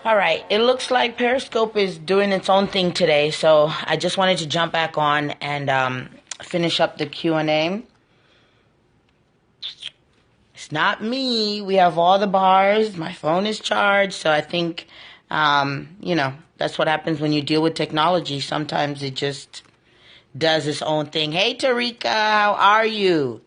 All right. It looks like Periscope is doing its own thing today, so I just wanted to jump back on and finish up the Q&A. It's not me. We have all the bars. My phone is charged, so I think, that's what happens when you deal with technology. Sometimes it just does its own thing. Hey, Tarika, how are you?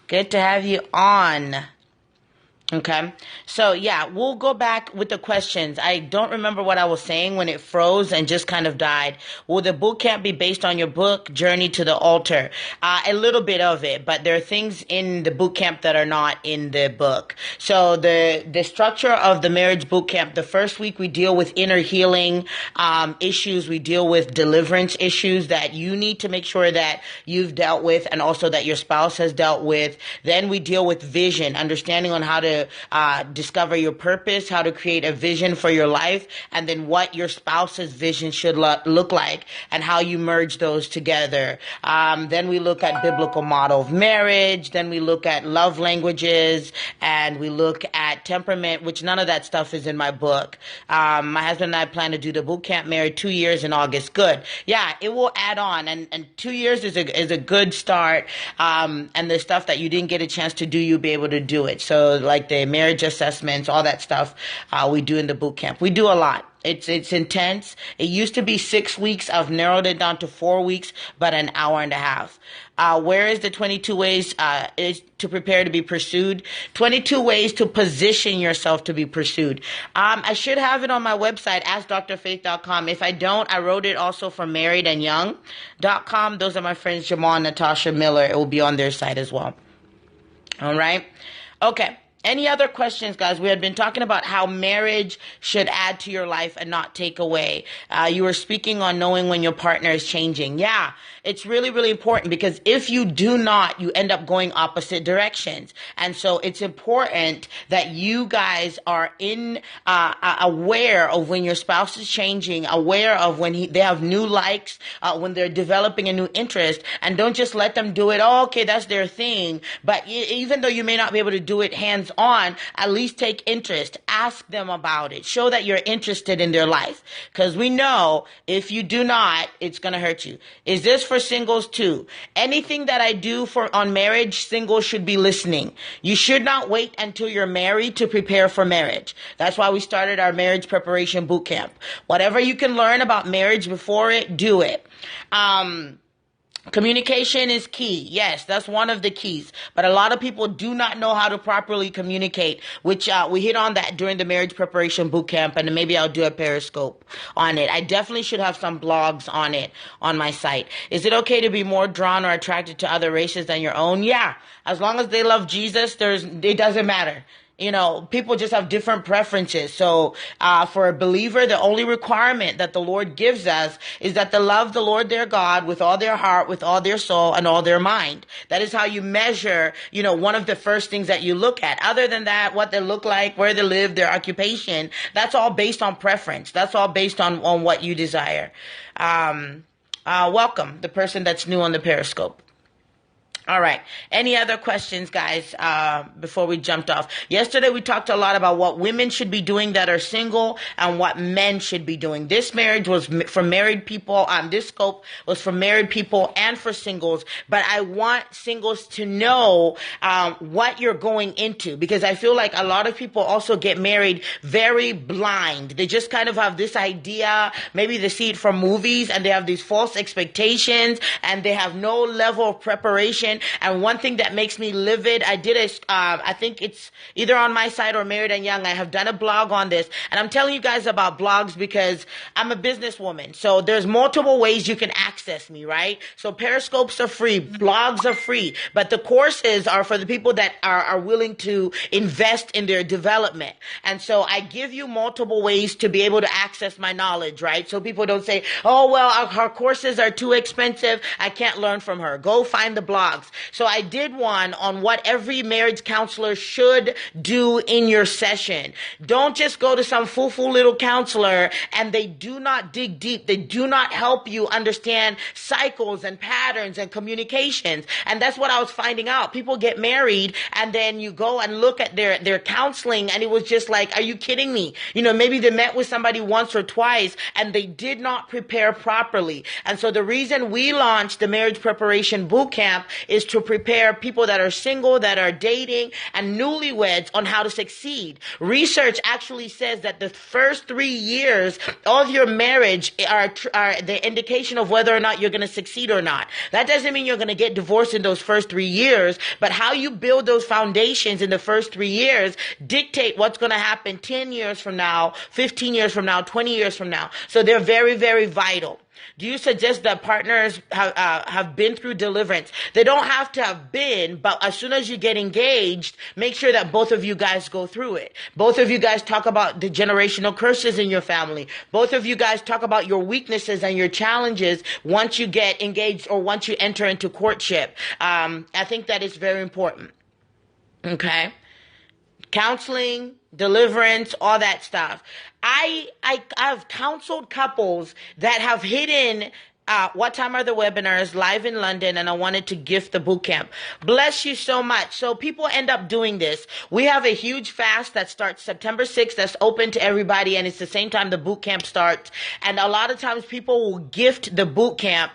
Good to have you on. Okay. So yeah, we'll go back with the questions. I don't remember what I was saying when it froze and just kind of died. Will the boot camp be based on your book, Journey to the Altar? A little bit of it, but there are things in the boot camp that are not in the book. So the structure of the marriage boot camp, the first week we deal with inner healing, issues. We deal with deliverance issues that you need to make sure that you've dealt with and also that your spouse has dealt with. Then we deal with vision, understanding on how to discover your purpose, how to create a vision for your life, and then what your spouse's vision should look like and how you merge those together. Then we look at biblical model of marriage. Then we look at love languages, and we look at temperament, which none of that stuff is in my book. My husband and I plan to do the boot camp, married 2 years in August. Good. Yeah, it will add on, and 2 years is a good start. And the stuff that you didn't get a chance to do, you'll be able to do it. So like the marriage assessments, all that stuff, we do in the boot camp. We do a lot. It's intense. It used to be 6 weeks. I've narrowed it down to 4 weeks, but an hour and a half. Where is the 22 ways is to prepare to be pursued? 22 ways to position yourself to be pursued. I should have it on my website, AskDrFaith.com. If I don't, I wrote it also for marriedandyoung.com. Those are my friends, Jamal and Natasha Miller. It will be on their site as well. All right. Okay. Any other questions, guys? We had been talking about how marriage should add to your life and not take away. You were speaking on knowing when your partner is changing. Yeah, it's really, really important because if you do not, you end up going opposite directions. And so it's important that you guys are aware of when your spouse is changing, aware of when they have new likes, when they're developing a new interest, and don't just let them do it. Oh, okay, that's their thing. But even though you may not be able to do it hands on, at least take interest. Ask them about it. Show that you're interested in their life. Because we know if you do not, it's going to hurt you. Is this for singles too? Anything that I do on marriage, singles should be listening. You should not wait until you're married to prepare for marriage. That's why we started our marriage preparation boot camp. Whatever you can learn about marriage before it, do it. Communication is key. Yes, that's one of the keys. But a lot of people do not know how to properly communicate, which we hit on that during the marriage preparation boot camp, and maybe I'll do a Periscope on it. I definitely should have some blogs on it on my site. Is it okay to be more drawn or attracted to other races than your own? Yeah, as long as they love Jesus, it doesn't matter. You know, people just have different preferences. So, for a believer, the only requirement that the Lord gives us is that they love the Lord their God with all their heart, with all their soul, and all their mind. That is how you measure, one of the first things that you look at. Other than that, what they look like, where they live, their occupation, that's all based on preference. That's all based on what you desire. Welcome, the person that's new on the Periscope. All right. Any other questions, guys, before we jumped off? Yesterday, we talked a lot about what women should be doing that are single and what men should be doing. This marriage was for married people. This scope was for married people and for singles. But I want singles to know what you're going into, because I feel like a lot of people also get married very blind. They just kind of have this idea. Maybe they see it from movies and they have these false expectations and they have no level of preparation. And one thing that makes me livid, I think it's either on my site or Married and Young. I have done a blog on this, and I'm telling you guys about blogs because I'm a businesswoman. So there's multiple ways you can access me, right? So Periscopes are free, blogs are free, but the courses are for the people that are willing to invest in their development. And so I give you multiple ways to be able to access my knowledge, right? So people don't say, oh, well, her courses are too expensive, I can't learn from her. Go find the blogs. talks. So I did one on what every marriage counselor should do in your session. Don't just go to some foo-foo little counselor and they do not dig deep. They do not help you understand cycles and patterns and communications. And that's what I was finding out. People get married and then you go and look at their counseling and it was just like, are you kidding me? Maybe they met with somebody once or twice and they did not prepare properly. And so the reason we launched the Marriage Preparation Boot Camp is to prepare people that are single, that are dating, and newlyweds on how to succeed. Research actually says that the first 3 years of your marriage are the indication of whether or not you're going to succeed or not. That doesn't mean you're going to get divorced in those first 3 years, but how you build those foundations in the first 3 years dictate what's going to happen 10 years from now, 15 years from now, 20 years from now. So they're very, very vital. Do you suggest that partners have been through deliverance? They don't have to have been, but as soon as you get engaged, make sure that both of you guys go through it. Both of you guys talk about the generational curses in your family. Both of you guys talk about your weaknesses and your challenges once you get engaged or once you enter into courtship. I think that is very important. Okay? Counseling, deliverance, all that stuff. I've counseled couples that have hidden what time are the webinars live in London, and I wanted to gift the boot camp. Bless you so much. So people end up doing this. We have a huge fast that starts September 6th that's open to everybody, and it's the same time the boot camp starts. And a lot of times people will gift the boot camp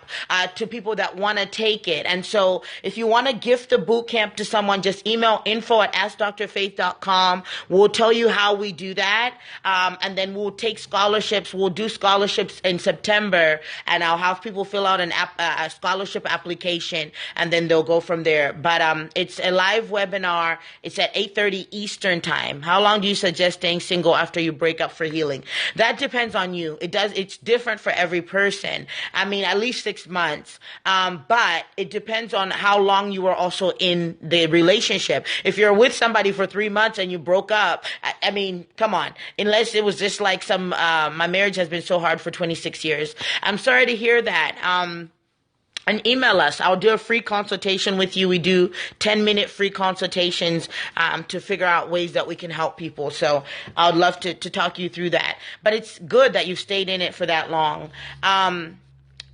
to people that want to take it. And so if you want to gift the boot camp to someone, just email info@askdrfaith.com. We'll tell you how we do that. And then we'll take scholarships. We'll do scholarships in September, and I'll have people fill out a scholarship application, and then they'll go from there. But it's a live webinar. It's at 8:30 Eastern time. How long do you suggest staying single after you break up for healing? That depends on you. It's different for every person. I mean, at least 6 months. But it depends on how long you were also in the relationship. If you're with somebody for 3 months and you broke up, I mean, come on. Unless it was just like my marriage has been so hard for 26 years. I'm sorry to hear that. And email us. I'll do a free consultation with you. We do 10-minute free consultations to figure out ways that we can help people. So I would love to talk you through that. But it's good that you've stayed in it for that long.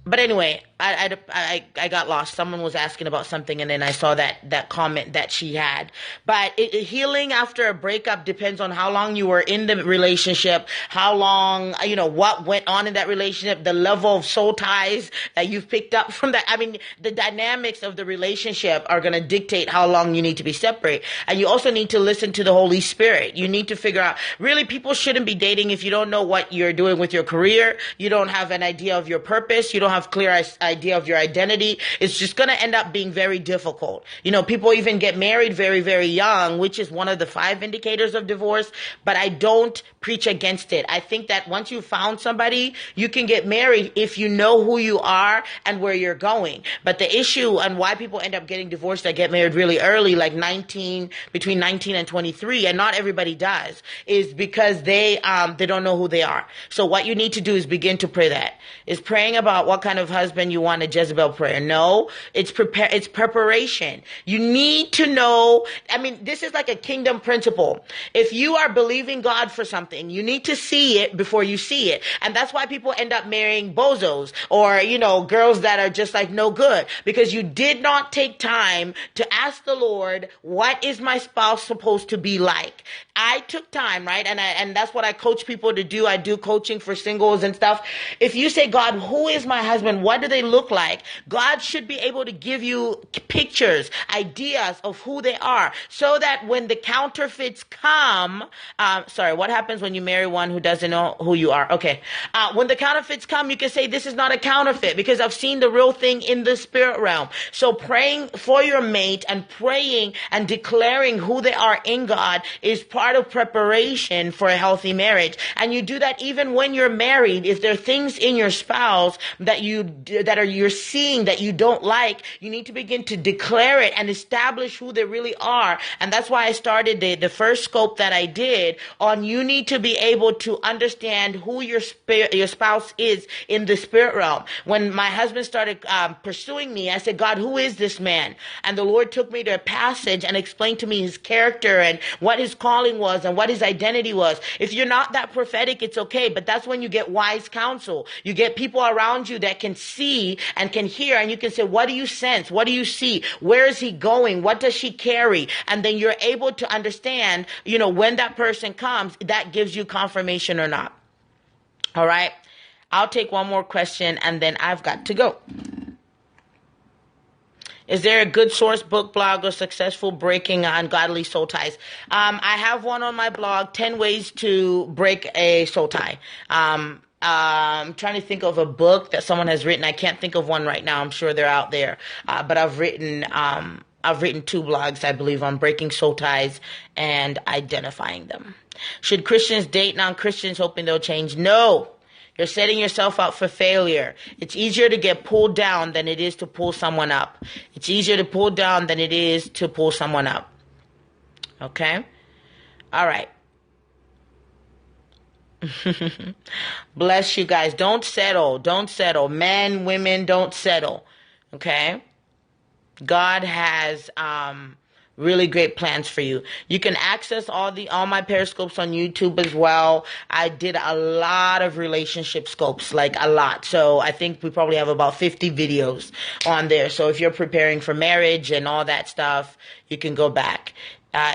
But anyway, I got lost. Someone was asking about something, and then I saw that comment that she had. But healing after a breakup depends on how long you were in the relationship, how long, what went on in that relationship, the level of soul ties that you've picked up from that. I mean, the dynamics of the relationship are going to dictate how long you need to be separate. And you also need to listen to the Holy Spirit. You need to figure out, really, people shouldn't be dating if you don't know what you're doing with your career. You don't have an idea of your purpose. You don't have clear idea of your identity. It's just going to end up being very difficult. People even get married very, very young, which is one of the 5 indicators of divorce, but I don't preach against it. I think that once you found somebody, you can get married if you know who you are and where you're going. But the issue and why people end up getting divorced that get married really early, like between 19 and 23, and not everybody does, is because they don't know who they are. So what you need to do is begin to pray that. Is praying about what kind of husband you want, a Jezebel prayer. No, it's preparation. You need to know. I mean, this is like a kingdom principle. If you are believing God for something, you need to see it before you see it. And that's why people end up marrying bozos or, girls that are just like no good, because you did not take time to ask the Lord, what is my spouse supposed to be like? I took time, right? And that's what I coach people to do. I do coaching for singles and stuff. If you say, God, who is my husband? What do they look like? God should be able to give you pictures, ideas of who they are, so that when the counterfeits come, what happens when you marry one who doesn't know who you are? Okay. When the counterfeits come, you can say, this is not a counterfeit because I've seen the real thing in the spirit realm. So praying for your mate and praying and declaring who they are in God is part of preparation for a healthy marriage. And you do that even when you're married. If there are things in your spouse that that you're seeing that you don't like, you need to begin to declare it and establish who they really are. And that's why I started the first scope that I did on, you need to be able to understand who your spouse is in the spirit realm. When my husband started pursuing me, I said, God, who is this man? And the Lord took me to a passage and explained to me his character and what his calling was and what his identity was. If you're not that prophetic, it's okay, but that's when you get wise counsel. You get people around you that can see and can hear, and you can say, what do you sense? What do you see? Where is he going? What does she carry? And then you're able to understand, when that person comes, that gives you confirmation or not. All right. I'll take one more question and then I've got to go. Is there a good source, book, blog, or successful breaking ungodly soul ties? I have one on my blog, 10 ways to break a soul tie. I'm trying to think of a book that someone has written. I can't think of one right now. I'm sure they're out there. But I've written 2 blogs, I believe, on breaking soul ties and identifying them. Should Christians date non-Christians hoping they'll change? No. You're setting yourself up for failure. It's easier to get pulled down than it is to pull someone up. It's easier to pull down than it is to pull someone up. Okay? All right. Bless you guys. Don't settle. Don't settle. Men, women, don't settle. Okay? God has really great plans for you. You can access all my periscopes on YouTube as well. I did a lot of relationship scopes, like a lot. So I think we probably have about 50 videos on there. So if you're preparing for marriage and all that stuff, you can go back.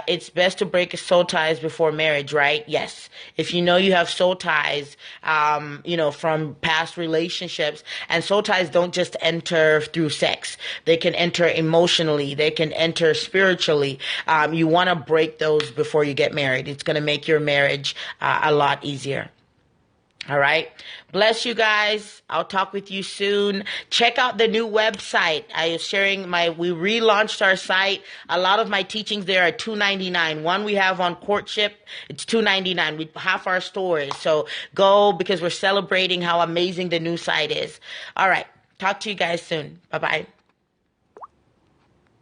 It's best to break soul ties before marriage, right? Yes. If you know you have soul ties, from past relationships, and soul ties don't just enter through sex. They can enter emotionally. They can enter spiritually. You want to break those before you get married. It's going to make your marriage a lot easier. All right. Bless you guys. I'll talk with you soon. Check out the new website. I am sharing we relaunched our site. A lot of my teachings there are $2.99. One we have on courtship. It's $2.99. We half our stores. So go, because we're celebrating how amazing the new site is. All right. Talk to you guys soon. Bye-bye.